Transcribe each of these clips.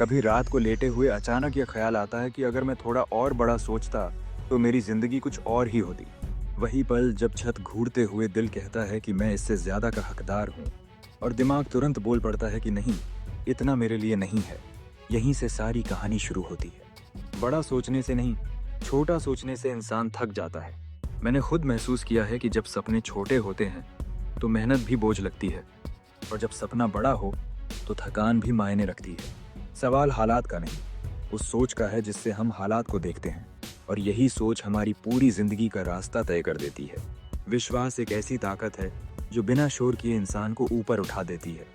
कभी रात को लेटे हुए अचानक ये ख्याल आता है कि अगर मैं थोड़ा और बड़ा सोचता तो मेरी जिंदगी कुछ और ही होती। वही पल जब छत घूरते हुए दिल कहता है कि मैं इससे ज्यादा का हकदार हूँ, और दिमाग तुरंत बोल पड़ता है कि नहीं, इतना मेरे लिए नहीं है। यहीं से सारी कहानी शुरू होती है। बड़ा सोचने से नहीं, छोटा सोचने से इंसान थक जाता है। मैंने खुद महसूस किया है कि जब सपने छोटे होते हैं तो मेहनत भी बोझ लगती है, और जब सपना बड़ा हो तो थकान भी मायने रखती है। सवाल हालात का नहीं, उस सोच का है जिससे हम हालात को देखते हैं, और यही सोच हमारी पूरी जिंदगी का रास्ता तय कर देती है। विश्वास एक ऐसी ताकत है जो बिना शोर किए इंसान को ऊपर उठा देती है।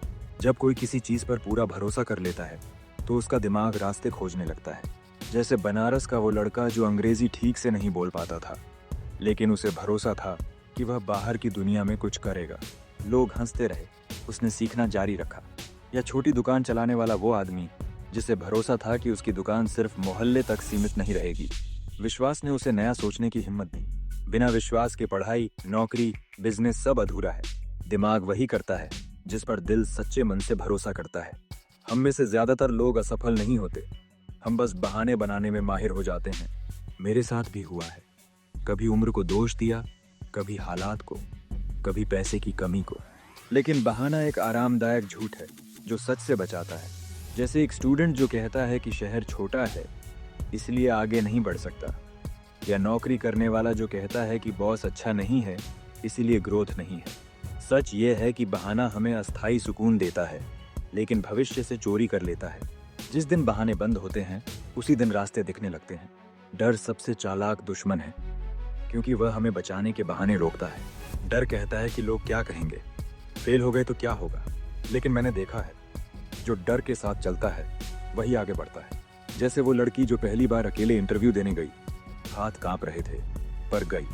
जब कोई किसी चीज पर पूरा भरोसा कर लेता है तो उसका दिमाग रास्ते खोजने लगता है। जैसे बनारस का वो लड़का जो अंग्रेजी ठीक से नहीं बोल पाता था, लेकिन उसे भरोसा था कि वह बाहर की दुनिया में कुछ करेगा। लोग हंसते रहे, उसने सीखना जारी रखा। या छोटी दुकान चलाने वाला वो आदमी जिसे भरोसा था कि उसकी दुकान सिर्फ मोहल्ले तक सीमित नहीं रहेगी। विश्वास ने उसे नया सोचने की हिम्मत दी। बिना विश्वास के पढ़ाई, नौकरी, बिजनेस सब अधूरा है। दिमाग वही करता है जिस पर दिल सच्चे मन से भरोसा करता है। हम में से ज्यादातर लोग असफल नहीं होते, हम बस बहाने बनाने में माहिर हो जाते हैं। मेरे साथ भी हुआ है। कभी उम्र को दोष दिया, कभी हालात को, कभी पैसे की कमी को। लेकिन बहाना एक आरामदायक झूठ है जो सच से बचाता है। जैसे एक स्टूडेंट जो कहता है कि शहर छोटा है इसलिए आगे नहीं बढ़ सकता, या नौकरी करने वाला जो कहता है कि बॉस अच्छा नहीं है इसीलिए ग्रोथ नहीं है। सच ये है कि बहाना हमें अस्थायी सुकून देता है, लेकिन भविष्य से चोरी कर लेता है। जिस दिन बहाने बंद होते हैं उसी दिन रास्ते दिखने लगते हैं। डर सबसे चालाक दुश्मन है, क्योंकि वह हमें बचाने के बहाने रोकता है। डर कहता है कि लोग क्या कहेंगे, फेल हो गए तो क्या होगा। लेकिन मैंने देखा है, जो डर के साथ चलता है वही आगे बढ़ता है। जैसे वो लड़की जो पहली बार अकेले इंटरव्यू देने गई, हाथ कांप रहे थे पर गई।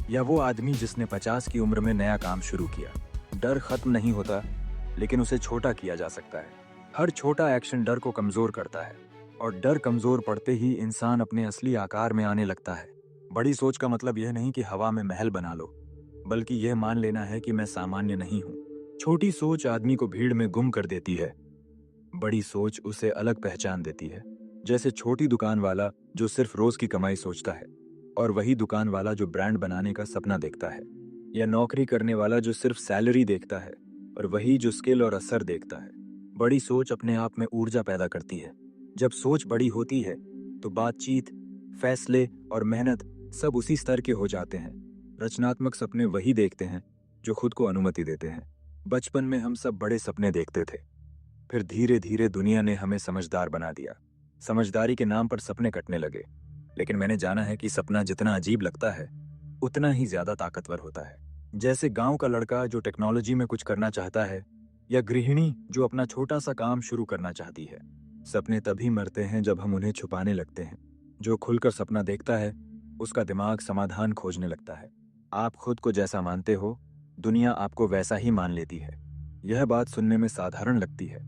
या वो आदमी जिसने 50 की उम्र में नया काम शुरू किया। डर खत्म नहीं होता, लेकिन उसे छोटा किया जा सकता है। हर छोटा एक्शन डर को कमजोर करता है, और डर कमजोर पड़ते ही इंसान अपने असली आकार में आने लगता है। बड़ी सोच का मतलब यह नहीं कि हवा में महल बना लो, बल्कि यह मान लेना है कि मैं सामान्य नहीं हूँ। छोटी सोच आदमी को भीड़ में गुम कर देती है, बड़ी सोच उसे अलग पहचान देती है। जैसे छोटी दुकान वाला जो सिर्फ रोज की कमाई सोचता है, और वही दुकान वाला जो ब्रांड बनाने का सपना देखता है। या नौकरी करने वाला जो सिर्फ सैलरी देखता है, और वही जो स्किल और असर देखता है। बड़ी सोच अपने आप में ऊर्जा पैदा करती है। जब सोच बड़ी होती है तो बातचीत, फैसले और मेहनत सब उसी स्तर के हो जाते हैं। रचनात्मक सपने वही देखते हैं जो खुद को अनुमति देते हैं। बचपन में हम सब बड़े सपने देखते थे, फिर धीरे धीरे दुनिया ने हमें समझदार बना दिया। समझदारी के नाम पर सपने कटने लगे। लेकिन मैंने जाना है कि सपना जितना अजीब लगता है उतना ही ज्यादा ताकतवर होता है। जैसे गांव का लड़का जो टेक्नोलॉजी में कुछ करना चाहता है, या गृहिणी जो अपना छोटा सा काम शुरू करना चाहती है। सपने तभी मरते हैं जब हम उन्हें छुपाने लगते हैं। जो खुलकर सपना देखता है उसका दिमाग समाधान खोजने लगता है। आप खुद को जैसा मानते हो, दुनिया आपको वैसा ही मान लेती है। यह बात सुनने में साधारण लगती है,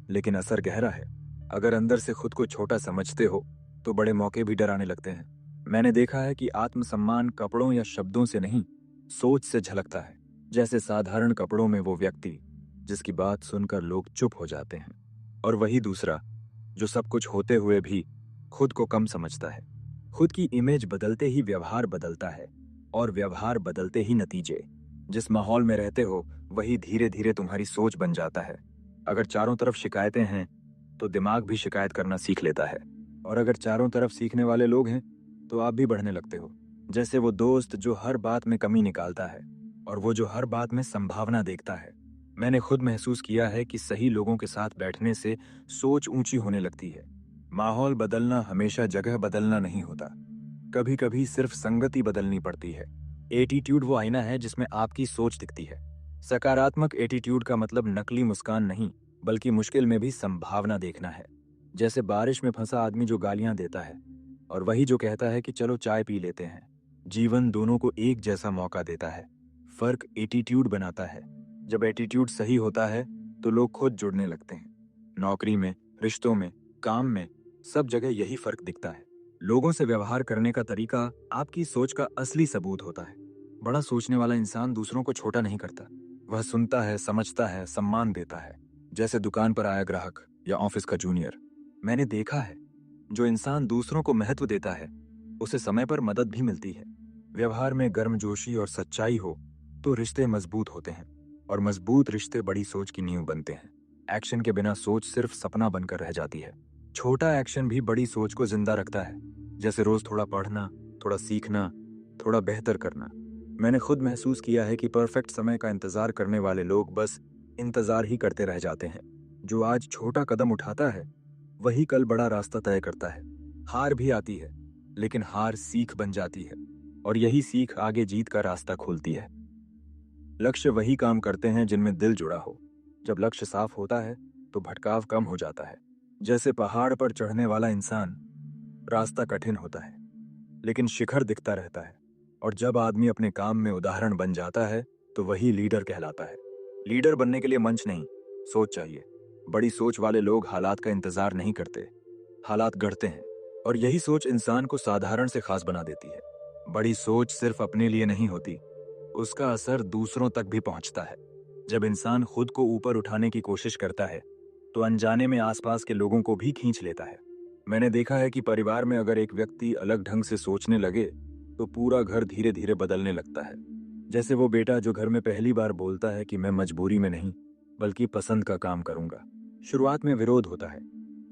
लेकिन असर गहरा है। अगर अंदर से खुद को छोटा समझते हो तो बड़े मौके भी डराने लगते हैं। मैंने देखा है कि आत्मसम्मान कपड़ों या शब्दों से नहीं, सोच से झलकता है। जैसे साधारण कपड़ों में वो व्यक्ति जिसकी बात सुनकर लोग चुप हो जाते हैं, और वही दूसरा जो सब कुछ होते हुए भी खुद को कम समझता है। खुद की इमेज बदलते ही व्यवहार बदलता है, और व्यवहार बदलते ही नतीजे। जिस माहौल में रहते हो वही धीरे धीरे तुम्हारी सोच बन जाता है। अगर चारों तरफ शिकायतें हैं तो दिमाग भी शिकायत करना सीख लेता है, और अगर चारों तरफ सीखने वाले लोग हैं तो आप भी बढ़ने लगते हो। जैसे वो दोस्त जो हर बात में कमी निकालता है, और वो जो हर बात में संभावना देखता है। मैंने खुद महसूस किया है कि सही लोगों के साथ बैठने से सोच ऊंची होने लगती है। माहौल बदलना हमेशा जगह बदलना नहीं होता, कभी कभी सिर्फ संगति बदलनी पड़ती है। एटीट्यूड वो आईना है जिसमें आपकी सोच दिखती है। सकारात्मक एटीट्यूड का मतलब नकली मुस्कान नहीं, बल्कि मुश्किल में भी संभावना देखना है। जैसे बारिश में फंसा आदमी जो गालियां देता है, और वही जो कहता है कि चलो चाय पी लेते हैं। जीवन दोनों को एक जैसा मौका देता है, फर्क एटीट्यूड बनाता है। जब एटीट्यूड सही होता है तो लोग खुद जुड़ने लगते हैं। नौकरी में, रिश्तों में, काम में, सब जगह यही फर्क दिखता है। लोगों से व्यवहार करने का तरीका आपकी सोच का असली सबूत होता है। बड़ा सोचने वाला इंसान दूसरों को छोटा नहीं करता, वह सुनता है, समझता है, सम्मान देता है। जैसे दुकान पर आया ग्राहक या ऑफिस का जूनियर, मैंने देखा है, जो इंसान दूसरों को महत्व देता है, उसे समय पर मदद भी मिलती है। व्यवहार में गर्मजोशी और सच्चाई हो, तो रिश्ते मजबूत होते हैं, और मजबूत रिश्ते बड़ी सोच की नींव बनते हैं। एक्शन के बिना सोच सिर्फ सपना बनकर रह जाती है। छोटा एक्शन भी बड़ी सोच को जिंदा रखता है, जैसे रोज थोड़ा पढ़ना, थोड़ा सीखना, थोड़ा बेहतर करना। मैंने खुद महसूस किया है कि परफेक्ट समय का इंतजार करने वाले लोग बस इंतजार ही करते रह जाते हैं। जो आज छोटा कदम उठाता है, वही कल बड़ा रास्ता तय करता है। हार भी आती है, लेकिन हार सीख बन जाती है, और यही सीख आगे जीत का रास्ता खोलती है। लक्ष्य वही काम करते हैं जिनमें दिल जुड़ा हो। जब लक्ष्य साफ होता है, तो भटकाव कम हो जाता है। जैसे पहाड़ पर चढ़ने वाला इंसान, रास्ता कठिन होता है, लेकिन शिखर दिखता रहता है। और जब आदमी अपने काम में उदाहरण बन जाता है, तो वही लीडर कहलाता है। लीडर बनने के लिए मंच नहीं, सोच चाहिए। बड़ी सोच वाले लोग हालात का इंतजार नहीं करते, हालात गढ़ते हैं। और यही सोच इंसान को साधारण से खास बना देती है। बड़ी सोच सिर्फ अपने लिए नहीं होती, उसका असर दूसरों तक भी पहुंचता है। जब इंसान खुद को ऊपर उठाने की कोशिश करता है, तो अनजाने में आसपास के लोगों को भी खींच लेता है। मैंने देखा है कि परिवार में अगर एक व्यक्ति अलग ढंग से सोचने लगे, तो पूरा घर धीरे धीरे बदलने लगता है। जैसे वो बेटा जो घर में पहली बार बोलता है कि मैं मजबूरी में नहीं, बल्कि पसंद का काम करूंगा। शुरुआत में विरोध होता है,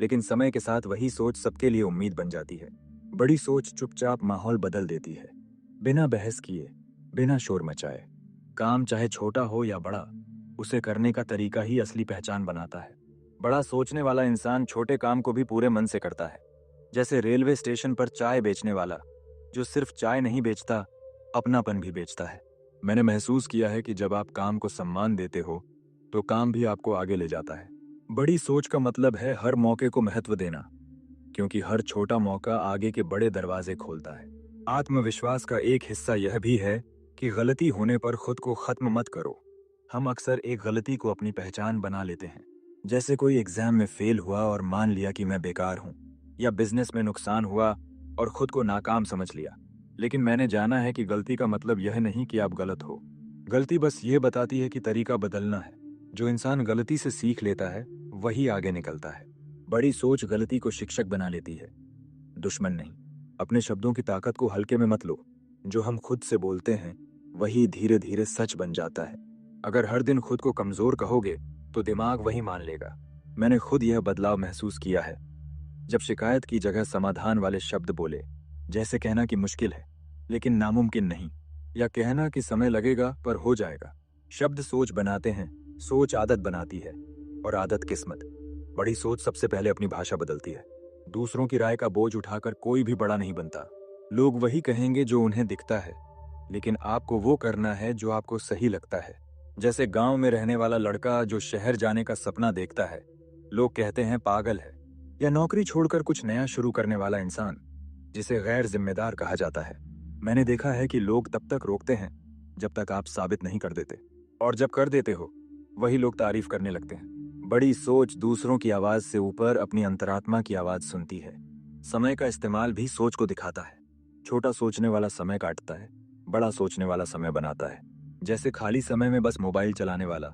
लेकिन समय के साथ वही सोच सबके लिए उम्मीद बन जाती है। बड़ी सोच चुपचाप माहौल बदल देती है, बिना बहस किए, बिना शोर मचाए। काम चाहे छोटा हो या बड़ा, उसे करने का तरीका ही असली पहचान बनाता है। बड़ा सोचने वाला इंसान छोटे काम को भी पूरे मन से करता है। जैसे रेलवे स्टेशन पर चाय बेचने वाला, जो सिर्फ चाय नहीं बेचता, अपनापन भी बेचता है। मैंने महसूस किया है कि जब आप काम को सम्मान देते हो, तो काम भी आपको आगे ले जाता है। बड़ी सोच का मतलब है हर मौके को महत्व देना, क्योंकि हर छोटा मौका आगे के बड़े दरवाजे खोलता है। आत्मविश्वास का एक हिस्सा यह भी है कि गलती होने पर खुद को खत्म मत करो। हम अक्सर एक गलती को अपनी पहचान बना लेते हैं। जैसे कोई एग्जाम में फेल हुआ और मान लिया कि मैं बेकार हूँ, या बिजनेस में नुकसान हुआ और खुद को नाकाम समझ लिया। लेकिन मैंने जाना है कि गलती का मतलब यह नहीं कि आप गलत हो। गलती बस ये बताती है कि तरीका बदलना है। जो इंसान गलती से सीख लेता है, वही आगे निकलता है। बड़ी सोच गलती को शिक्षक बना लेती है, दुश्मन नहीं। अपने शब्दों की ताकत को हल्के में मत लो। जो हम खुद से बोलते हैं, वही धीरे धीरे सच बन जाता है। अगर हर दिन खुद को कमजोर कहोगे, तो दिमाग वही मान लेगा। मैंने खुद यह बदलाव महसूस किया है, जब शिकायत की जगह समाधान वाले शब्द बोले। जैसे कहना कि मुश्किल है, लेकिन नामुमकिन नहीं, या कहना कि समय लगेगा पर हो जाएगा। शब्द सोच बनाते हैं, सोच आदत बनाती है, और आदत किस्मत। बड़ी सोच सबसे पहले अपनी भाषा बदलती है। दूसरों की राय का बोझ उठाकर कोई भी बड़ा नहीं बनता। लोग वही कहेंगे जो उन्हें दिखता है, लेकिन आपको वो करना है जो आपको सही लगता है। जैसे गांव में रहने वाला लड़का जो शहर जाने का सपना देखता है, लोग कहते हैं पागल है। या नौकरी छोड़कर कुछ नया शुरू करने वाला इंसान, जिसे गैर जिम्मेदार कहा जाता है। मैंने देखा है कि लोग तब तक रोकते हैं जब तक आप साबित नहीं कर देते, और जब कर देते हो, वही लोग तारीफ करने लगते हैं। बड़ी सोच दूसरों की आवाज से ऊपर अपनी अंतरात्मा की आवाज सुनती है। समय का इस्तेमाल भी सोच को दिखाता है। छोटा सोचने वाला समय काटता है, बड़ा सोचने वाला समय बनाता है। जैसे खाली समय में बस मोबाइल चलाने वाला,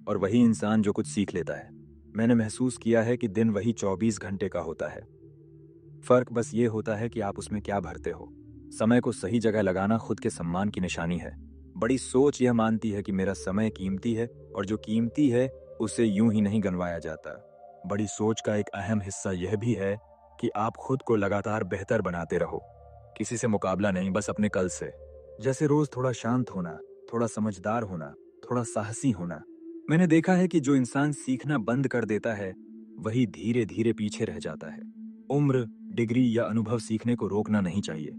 और वही इंसान जो कुछ सीख लेता है। मैंने महसूस किया है कि दिन वही 24 घंटे का होता है। फर्क बस ये होता है कि आप उसमें क्या भरते हो। समय को सही जगह लगाना खुद के सम्मान की निशानी है। बड़ी सोच यह मानती है कि मेरा समय कीमती है, और जो कीमती है उसे यूं ही नहीं गंवाया जाता। बड़ी सोच का एक अहम हिस्सा यह भी है कि आप खुद को लगातार बेहतर बनाते रहो। किसी से मुकाबला नहीं, बस अपने कल से। जैसे रोज थोड़ा शांत होना, थोड़ा समझदार होना, थोड़ा साहसी होना। मैंने देखा है कि जो इंसान सीखना बंद कर देता है, वही धीरे धीरे पीछे रह जाता है। उम्र, डिग्री या अनुभव सीखने को रोकना नहीं चाहिए।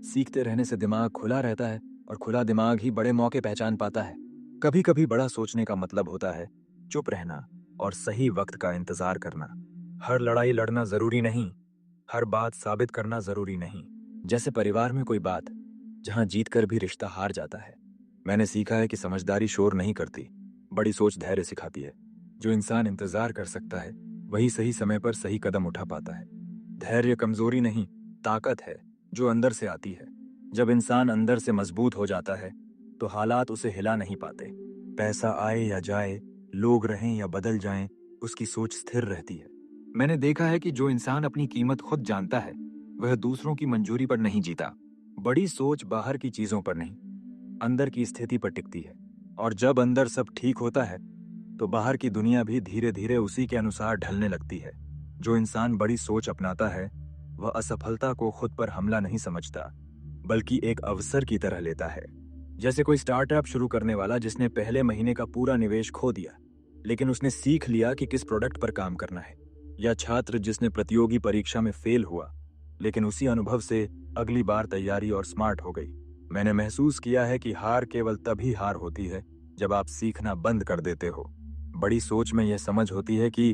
सीखते रहने से दिमाग खुला रहता है, और खुला दिमाग ही बड़े मौके पहचान पाता है। कभी कभी बड़ा सोचने का मतलब होता है चुप रहना और सही वक्त का इंतजार करना। हर लड़ाई लड़ना जरूरी नहीं, हर बात साबित करना जरूरी नहीं। जैसे परिवार में कोई बात जहां जीतकर भी रिश्ता हार जाता है। मैंने सीखा है कि समझदारी शोर नहीं करती, बड़ी सोच धैर्य सिखाती है। जो इंसान इंतजार कर सकता है, वही सही समय पर सही कदम उठा पाता है। धैर्य कमजोरी नहीं, ताकत है, जो अंदर से आती है। जब इंसान अंदर से मजबूत हो जाता है, तो हालात उसे हिला नहीं पाते। पैसा आए या जाए, लोग रहें या बदल जाएं, उसकी सोच स्थिर रहती है। मैंने देखा है कि जो इंसान अपनी कीमत खुद जानता है, वह दूसरों की मंजूरी पर नहीं जीता। बड़ी सोच बाहर की चीजों पर नहीं, अंदर की स्थिति पर टिकती है। और जब अंदर सब ठीक होता है, तो बाहर की दुनिया भी धीरे धीरे उसी के अनुसार ढलने लगती है। जो इंसान बड़ी सोच अपनाता है, वह असफलता को खुद पर हमला नहीं समझता, बल्कि एक अवसर की तरह लेता है। जैसे कोई स्टार्टअप शुरू करने वाला जिसने पहले महीने का पूरा निवेश खो दिया, लेकिन उसने सीख लिया कि किस प्रोडक्ट पर काम करना है। या छात्र जिसने प्रतियोगी परीक्षा में फेल हुआ, लेकिन उसी अनुभव से अगली बार तैयारी और स्मार्ट हो गई। मैंने महसूस किया है कि हार केवल तभी हार होती है जब आप सीखना बंद कर देते हो। बड़ी सोच में यह समझ होती है कि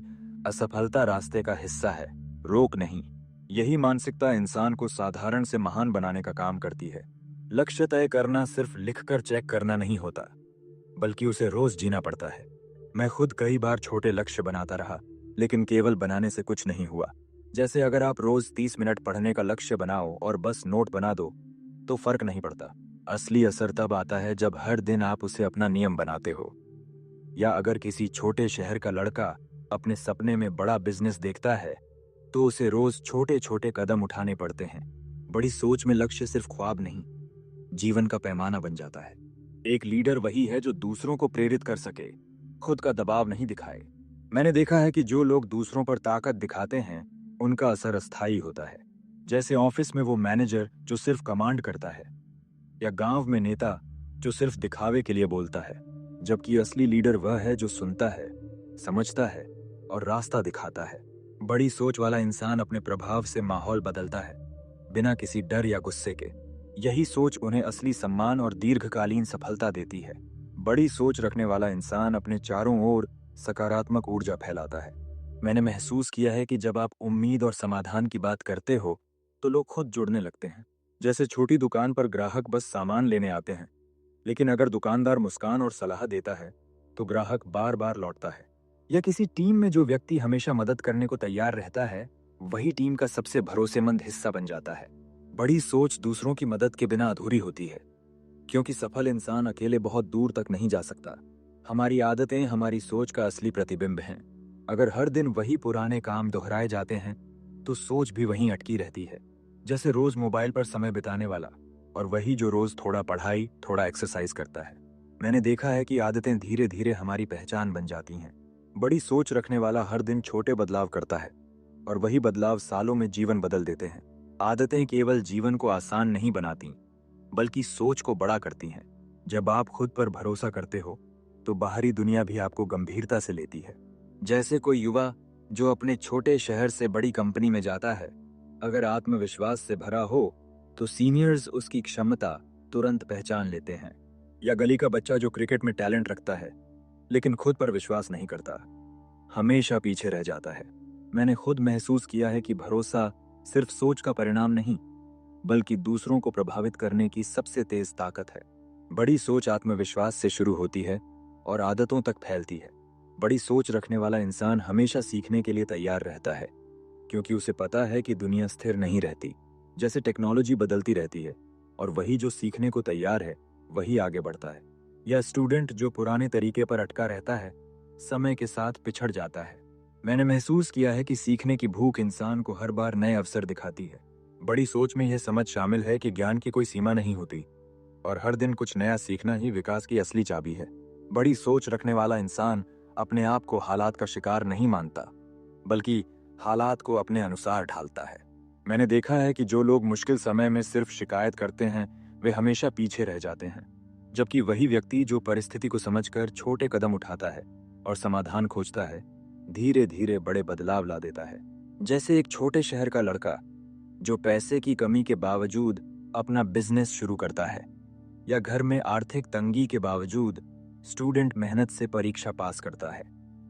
असफलता रास्ते का हिस्सा है, रोक नहीं। यही मानसिकता इंसान को साधारण से महान बनाने का काम करती है। लक्ष्य तय करना सिर्फ लिखकर चेक करना नहीं होता, बल्कि उसे रोज जीना पड़ता है। मैं खुद कई बार छोटे लक्ष्य बनाता रहा, लेकिन केवल बनाने से कुछ नहीं हुआ। जैसे अगर आप रोज 30 मिनट पढ़ने का लक्ष्य बनाओ और बस नोट बना दो, तो फर्क नहीं पड़ता। असली असर तब आता है जब हर दिन आप उसे अपना नियम बनाते हो। या अगर किसी छोटे शहर का लड़का अपने सपने में बड़ा बिजनेस देखता है, तो उसे रोज छोटे छोटे कदम उठाने पड़ते हैं। बड़ी सोच में लक्ष्य सिर्फ ख्वाब नहीं, जीवन का पैमाना बन जाता है। एक लीडर वही है जो दूसरों को प्रेरित कर सके, खुद का दबाव नहीं दिखाए। मैंने देखा है कि जो लोग दूसरों पर ताकत दिखाते हैं, उनका असर अस्थायी होता है। जैसे ऑफिस में वो मैनेजर जो सिर्फ कमांड करता है, या गांव में नेता जो सिर्फ दिखावे के लिए बोलता है। जबकि असली लीडर वह है जो सुनता है, समझता है और रास्ता दिखाता है। बड़ी सोच वाला इंसान अपने प्रभाव से माहौल बदलता है, बिना किसी डर या गुस्से के। यही सोच उन्हें असली सम्मान और दीर्घकालीन सफलता देती है। बड़ी सोच रखने वाला इंसान अपने चारों ओर सकारात्मक ऊर्जा फैलाता है। मैंने महसूस किया है कि जब आप उम्मीद और समाधान की बात करते हो, तो लोग खुद जुड़ने लगते हैं। जैसे छोटी दुकान पर ग्राहक बस सामान लेने आते हैं, लेकिन अगर दुकानदार मुस्कान और सलाह देता है, तो ग्राहक बार बार लौटता है। या किसी टीम में जो व्यक्ति हमेशा मदद करने को तैयार रहता है, वही टीम का सबसे भरोसेमंद हिस्सा बन जाता है। बड़ी सोच दूसरों की मदद के बिना अधूरी होती है, क्योंकि सफल इंसान अकेले बहुत दूर तक नहीं जा सकता। हमारी आदतें हमारी सोच का असली प्रतिबिंब हैं। अगर हर दिन वही पुराने काम दोहराए जाते हैं, तो सोच भी वहीं अटकी रहती है। जैसे रोज मोबाइल पर समय बिताने वाला, और वही जो रोज थोड़ा पढ़ाई, थोड़ा एक्सरसाइज करता है। मैंने देखा है कि आदतें धीरे धीरे हमारी पहचान बन जाती हैं। बड़ी सोच रखने वाला हर दिन छोटे बदलाव करता है, और वही बदलाव सालों में जीवन बदल देते हैं। आदतें केवल जीवन को आसान नहीं बनाती, बल्कि सोच को बड़ा करती हैं। जब आप खुद पर भरोसा करते हो, तो बाहरी दुनिया भी आपको गंभीरता से लेती है। जैसे कोई युवा जो अपने छोटे शहर से बड़ी कंपनी में जाता है, अगर आत्मविश्वास से भरा हो, तो सीनियर्स उसकी क्षमता तुरंत पहचान लेते हैं। या गली का बच्चा जो क्रिकेट में टैलेंट रखता है, लेकिन खुद पर विश्वास नहीं करता, हमेशा पीछे रह जाता है। मैंने खुद महसूस किया है कि भरोसा सिर्फ सोच का परिणाम नहीं, बल्कि दूसरों को प्रभावित करने की सबसे तेज ताकत है। बड़ी सोच आत्मविश्वास से शुरू होती है और आदतों तक फैलती है। बड़ी सोच रखने वाला इंसान हमेशा सीखने के लिए तैयार रहता है, क्योंकि उसे पता है कि दुनिया स्थिर नहीं रहती। जैसे टेक्नोलॉजी बदलती रहती है, और वही जो सीखने को तैयार है, वही आगे बढ़ता है। या स्टूडेंट जो पुराने तरीके पर अटका रहता है, समय के साथ पिछड़ जाता है। मैंने महसूस किया है कि सीखने की भूख इंसान को हर बार नए अवसर दिखाती है। बड़ी सोच में यह समझ शामिल है कि ज्ञान की कोई सीमा नहीं होती, और हर दिन कुछ नया सीखना ही विकास की असली चाबी है। बड़ी सोच रखने वाला इंसान अपने आप को हालात का शिकार नहीं मानता, बल्कि हालात को अपने अनुसार ढालता है। मैंने देखा है कि जो लोग मुश्किल समय में सिर्फ शिकायत करते हैं, वे हमेशा पीछे रह जाते हैं। जबकि वही व्यक्ति जो परिस्थिति को समझकर छोटे कदम उठाता है और समाधान खोजता है, धीरे धीरे बड़े बदलाव ला देता है। जैसे एक छोटे शहर का लड़का जो पैसे की कमी के बावजूद अपना बिजनेस शुरू करता है, या घर में आर्थिक तंगी के बावजूद स्टूडेंट मेहनत से परीक्षा पास करता है।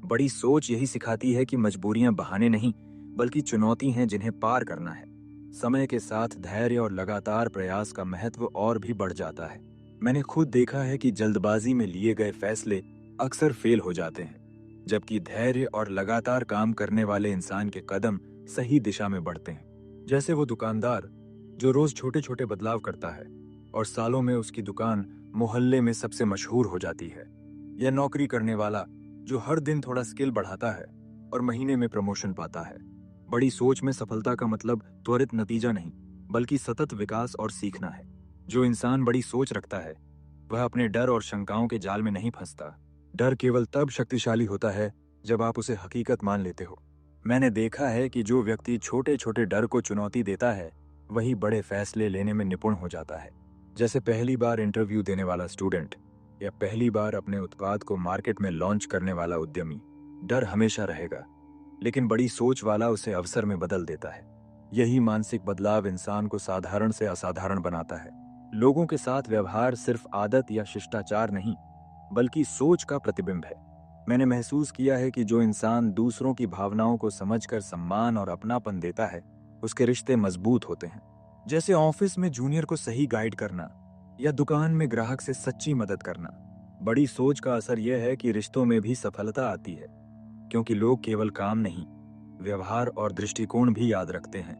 बड़ी सोच यही सिखाती है कि मजबूरियां बहाने नहीं, बल्कि चुनौती हैं जिन्हें पार करना है। समय के साथ धैर्य और लगातार प्रयास का महत्व और भी बढ़ जाता है। मैंने खुद देखा है कि जल्दबाजी में लिए गए फैसले अक्सर फेल हो जाते हैं, जबकि धैर्य और लगातार काम करने वाले इंसान के कदम सही दिशा में बढ़ते हैं। जैसे वो दुकानदार जो रोज छोटे छोटे बदलाव करता है, और सालों में उसकी दुकान मोहल्ले में सबसे मशहूर हो जाती है। या नौकरी करने वाला जो हर दिन थोड़ा स्किल बढ़ाता है, और महीने में प्रमोशन पाता है। बड़ी सोच में सफलता का मतलब त्वरित नतीजा नहीं, बल्कि सतत विकास और सीखना है। जो इंसान बड़ी सोच रखता है वह अपने डर और शंकाओं के जाल में नहीं फंसता। डर केवल तब शक्तिशाली होता है जब आप उसे हकीकत मान लेते हो। मैंने देखा है कि जो व्यक्ति छोटे छोटे डर को चुनौती देता है वही बड़े फैसले लेने में निपुण हो जाता है। जैसे पहली बार इंटरव्यू देने वाला स्टूडेंट या पहली बार अपने उत्पाद को मार्केट में लॉन्च करने वाला उद्यमी। डर हमेशा रहेगा, लेकिन बड़ी सोच वाला उसे अवसर में बदल देता है। यही मानसिक बदलाव इंसान को साधारण से असाधारण बनाता है। लोगों के साथ व्यवहार सिर्फ आदत या शिष्टाचार नहीं, बल्कि सोच का प्रतिबिंब है। मैंने महसूस किया है कि जो इंसान दूसरों की भावनाओं को समझकर सम्मान और अपनापन देता है, उसके रिश्ते मजबूत होते हैं। जैसे ऑफिस में जूनियर को सही गाइड करना या दुकान में ग्राहक से सच्ची मदद करना। बड़ी सोच का असर यह है कि रिश्तों में भी सफलता आती है, क्योंकि लोग केवल काम नहीं, व्यवहार और दृष्टिकोण भी याद रखते हैं।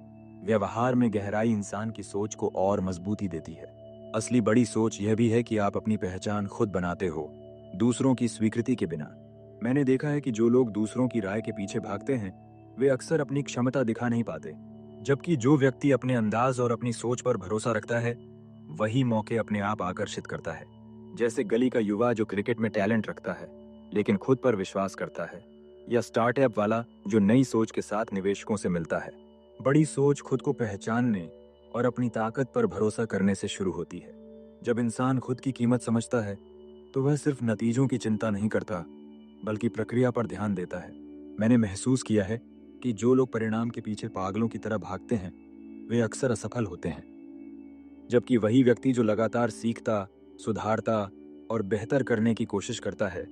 व्यवहार में गहराई इंसान की सोच को और मजबूती देती है। असली बड़ी सोच यह भी है कि आप अपनी पहचान खुद बनाते हो, दूसरों की स्वीकृति के बिना। मैंने देखा है कि जो लोग दूसरों की राय के पीछे भागते हैं वे अक्सर अपनी क्षमता दिखा नहीं पाते, जबकि जो व्यक्ति अपने अंदाज और अपनी सोच पर भरोसा रखता है वही मौके अपने आप आकर्षित करता है। जैसे गली का युवा जो क्रिकेट में टैलेंट रखता है लेकिन खुद पर विश्वास करता है, या स्टार्टअप वाला जो नई सोच के साथ निवेशकों से मिलता है। बड़ी सोच खुद को पहचानने और अपनी ताकत पर भरोसा करने से शुरू होती है। जब इंसान खुद की कीमत समझता है तो वह सिर्फ नतीजों की चिंता नहीं करता, बल्कि प्रक्रिया पर ध्यान देता है। मैंने महसूस किया है कि जो लोग परिणाम के पीछे पागलों की तरह भागते हैं वे अक्सर असफल होते हैं, जबकि वही व्यक्ति जो लगातार सीखता, सुधारता और बेहतर करने की कोशिश करता है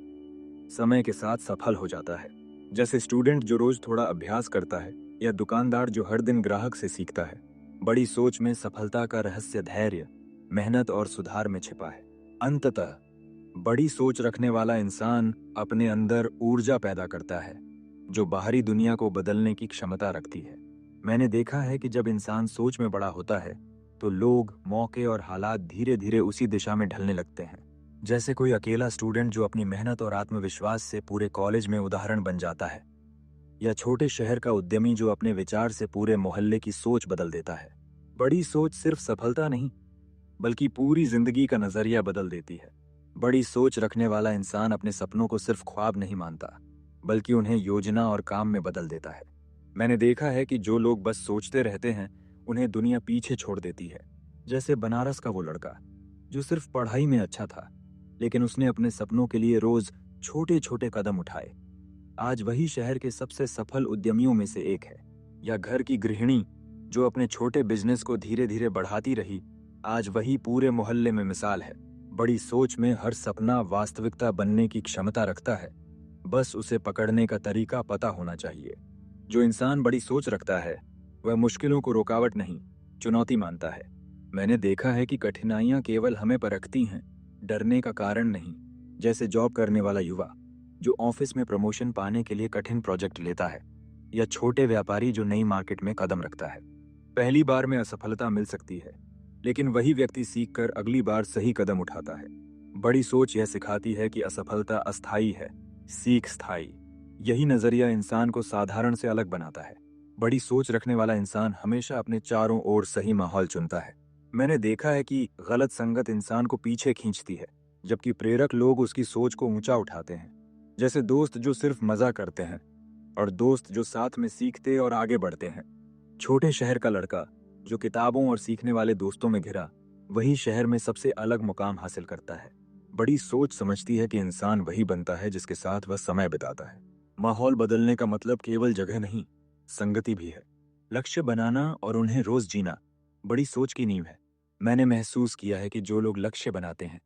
समय के साथ सफल हो जाता है। जैसे स्टूडेंट जो रोज थोड़ा अभ्यास करता है या दुकानदार जो हर दिन ग्राहक से सीखता है। बड़ी सोच में सफलता का रहस्य धैर्य, मेहनत और सुधार में छिपा है। अंततः बड़ी सोच रखने वाला इंसान अपने अंदर ऊर्जा पैदा करता है जो बाहरी दुनिया को बदलने की क्षमता रखती है। मैंने देखा है कि जब इंसान सोच में बड़ा होता है तो लोग, मौके और हालात धीरे धीरे उसी दिशा में ढलने लगते हैं। जैसे कोई अकेला स्टूडेंट जो अपनी मेहनत और आत्मविश्वास से पूरे कॉलेज में उदाहरण बन जाता है, या छोटे शहर का उद्यमी जो अपने विचार से पूरे मोहल्ले की सोच बदल देता है। बड़ी सोच सिर्फ सफलता नहीं, बल्कि पूरी जिंदगी का नजरिया बदल देती है। बड़ी सोच रखने वाला इंसान अपने सपनों को सिर्फ ख्वाब नहीं मानता, बल्कि उन्हें योजना और काम में बदल देता है। मैंने देखा है कि जो लोग बस सोचते रहते हैं उन्हें दुनिया पीछे छोड़ देती है। जैसे बनारस का वो लड़का जो सिर्फ पढ़ाई में अच्छा था, लेकिन उसने अपने सपनों के लिए रोज छोटे छोटे कदम उठाए। आज वही शहर के सबसे सफल उद्यमियों में से एक है। या घर की गृहिणी जो अपने छोटे बिजनेस को धीरे धीरे बढ़ाती रही, आज वही पूरे मोहल्ले में मिसाल है। बड़ी सोच में हर सपना वास्तविकता बनने की क्षमता रखता है, बस उसे पकड़ने का तरीका पता होना चाहिए। जो इंसान बड़ी सोच रखता है वह मुश्किलों को रुकावट नहीं, चुनौती मानता है। मैंने देखा है कि कठिनाइयां केवल हमें परखती हैं, डरने का कारण नहीं। जैसे जॉब करने वाला युवा जो ऑफिस में प्रमोशन पाने के लिए कठिन प्रोजेक्ट लेता है, या छोटे व्यापारी जो नई मार्केट में कदम रखता है। पहली बार में असफलता मिल सकती है, लेकिन वही व्यक्ति सीखकर अगली बार सही कदम उठाता है। बड़ी सोच यह सिखाती है कि असफलता अस्थायी है, सीख स्थायी। यही नजरिया इंसान को साधारण से अलग बनाता है। बड़ी सोच रखने वाला इंसान हमेशा अपने चारों ओर सही माहौल चुनता है। मैंने देखा है कि गलत संगत इंसान को पीछे खींचती है, जबकि प्रेरक लोग उसकी सोच को ऊंचा उठाते हैं। जैसे दोस्त जो सिर्फ मजा करते हैं और दोस्त जो साथ में सीखते और आगे बढ़ते हैं। छोटे शहर का लड़का जो किताबों और सीखने वाले दोस्तों में घिरा, वही शहर में सबसे अलग मुकाम हासिल करता है। बड़ी सोच समझती है कि इंसान वही बनता है जिसके साथ वह समय बिताता है। माहौल बदलने का मतलब केवल जगह नहीं, संगति भी है। लक्ष्य बनाना और उन्हें रोज जीना बड़ी सोच की नींव है। मैंने महसूस किया है कि जो लोग लक्ष्य बनाते हैं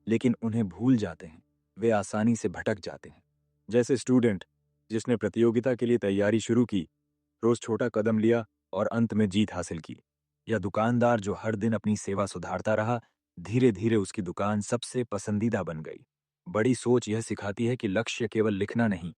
लेकिन उन्हें भूल जाते हैं, वे आसानी से भटक जाते हैं। जैसे स्टूडेंट जिसने प्रतियोगिता के लिए तैयारी शुरू की, रोज छोटा कदम लिया और अंत में जीत हासिल की। या दुकानदार जो हर दिन अपनी सेवा सुधारता रहा, धीरे धीरे उसकी दुकान सबसे पसंदीदा बन गई। बड़ी सोच यह सिखाती है कि लक्ष्य केवल लिखना नहीं,